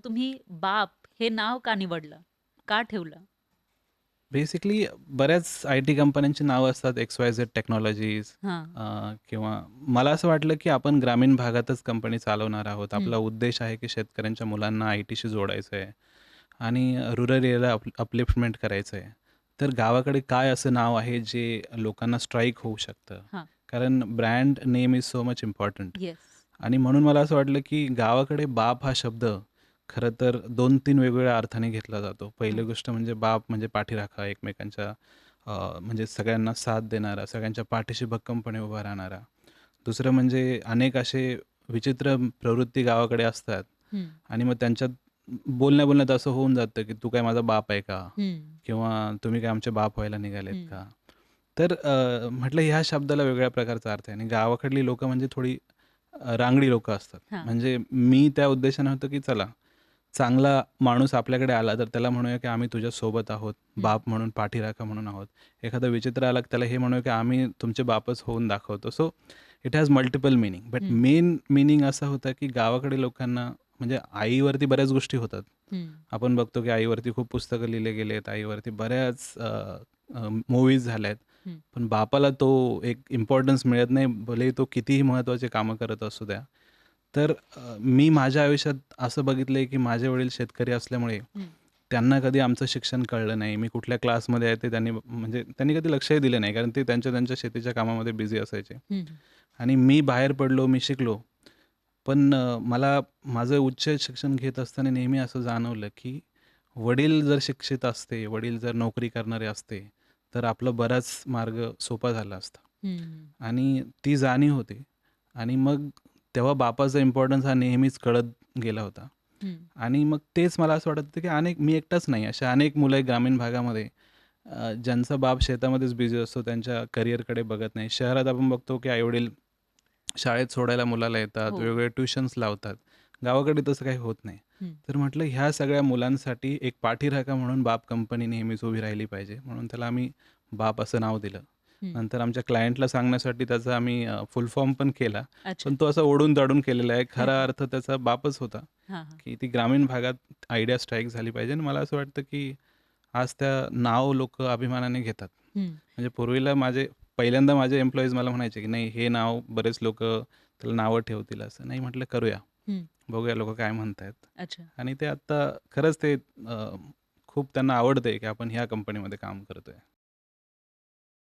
तुम्ही बाप हे नाव का निवडलं? का ठेवलं? बेसिकली बऱ्याच आय-टी कंपन्यांची नावं असतात, एक्स-वाय-झेड टेक्नॉलॉजीज हां. किंवा मला असं वाटलं, की आपण ग्रामीण भागातच कंपनी चालवणार आहोत. हं. आपला उद्देश आहे, की शेतकऱ्यांच्या मुलांना आय-टीशी जोडायचं आहे आणि रुरल एरियाला अपलिफ्टमेंट करायचं आहे. तर गावाकडे काय असं नाव आहे, जे लोकांना स्ट्राईक होऊ शकतं? हां. कारण brand name is so much important. Yes. आणि म्हणून मला असं वाटलं, की गावाकडे बाप हा शब्द खरं तर 2-3 वेगवेगळ्या अर्थाने घेतला जातो. पहिली हं. गोष्ट म्हणजे बाप म्हणजे पाठीराखा एकमेकांच्या म्हणजे सगळ्यांना साथ देणारा, सगळ्यांच्या पाठीशी भक्कमपणे उभा राहणारा. दुसरं म्हणजे अनेक असे विचित्र प्रवृत्ती गावाकडे असतात हं. आणि मग त्यांच्यात बोलण्यात असं होऊन जातं, की "तू काय माझा बाप आहे का?" हं. किंवा "तुम्ही काय आमचे बाप व्हायला निघालेत हं. का?" तर म्हटलं ह्या शब्दाला वेगळ्या प्रकारचा अर्थ आहे आणि गावाकडली लोकं म्हणजे थोडी रांगडी लोकं असतात. हां. म्हणजे मी त्या उद्देशानं होतं, की चला चांगला माणूस आपल्याकडे आला तर त्याला म्हणूया, की आम्ही तुझ्यासोबत आहोत. हं. बाप म्हणून, पाठीराखा म्हणून आहोत. एखादा विचित्र आला, की त्याला हे म्हणूया, की आम्ही तुमचे बापच होऊन दाखवतो. So it has multiple meaning. But हं. मेन मीनिंग असा होता, की गावाकडे लोकांना म्हणजे आईवरती बऱ्याच गोष्टी होतात. हं. आपण बघतो, की आईवरती खूप पुस्तकं लिहिले गेलेत. आईवरती बऱ्याच मूव्हीज झाल्यात. हं. पण बापाला तो एक इम्पोर्टन्स मिळत नाही, भलेही तो कितीही महत्त्वाची कामं करत असू द्या. तर मी माझ्या आयुष्यात असं बघितलंय, की माझे वडील शेतकरी असल्यामुळे हं. त्यांना कधी आमचं शिक्षण कळलं नाही. मी कुठल्या क्लासमध्ये आहे ते त्यांनी म्हणजे त्यांनी कधी लक्षही दिलं नाही. कारण ते त्यांच्या शेतीच्या कामामध्ये बिझी असायचे. हं. आणि मी बाहेर पडलो, मी शिकलो. पण मला माझं उच्च शिक्षण घेत असताना नेहमी असं जाणवलं, की वडील जर शिक्षित असते, वडील जर नोकरी करणारे असते, तर आपला बराच मार्ग सोपा झाला असता. हं. आणि ती जाणीव होती. आणि मग तेव्हा बापाचा इम्पॉर्टन्स हा नेहमीच कळत गेला होता. हं. आणि मग तेच मला असं वाटत होतं, की अनेक मी एकटाच नाही, अशा अनेक मुलं आहेत ग्रामीण भागामध्ये ज्यांचा बाप शेतामध्येच बिझी असतो, त्यांच्या करिअरकडे बघत नाही. शहरात आपण बघतो, की आई-वडील शाळेत सोडायला मुलाला येतात, हो. वेगवेगळे ट्युशन्स लावतात. गावाकडे तसं काही होत नाही. हं. तर म्हटलं ह्या सगळ्या मुलांसाठी एक पाठीराखा म्हणून बाप कंपनी नेहमीच उभी राहिली पाहिजे. म्हणून त्याला आम्ही बाप असं नाव दिलं. हं. नंतर आमच्या क्लायंटला सांगण्यासाठी त्याचा आम्ही फुल फॉर्म पण केला. अच्छा. पण तो असा ओढून-ताडून केलेला आहे. खरा अर्थ त्याचा बापच होता, हां, हां. की ती ग्रामीण भागात आयडिया स्ट्राईक झाली पाहिजे आणि मला असं वाटतं, की आज त्या नाव लोकं अभिमानाने घेतात. हं. म्हणजे पूर्वीला पहिल्यांदा माझे एम्प्लॉईज मला म्हणायचे, की "नाही, हे नाव बरेच लोकं त्याला नावं ठेवतील." असं. नाही म्हटलं, "करूया. हं. बघूया लोकं काय म्हणतायत." अच्छा. आणि ते आत्ता खरंच ते खूप त्यांना आवडतंय, की आपण ह्या कंपनीमध्ये काम करतोय.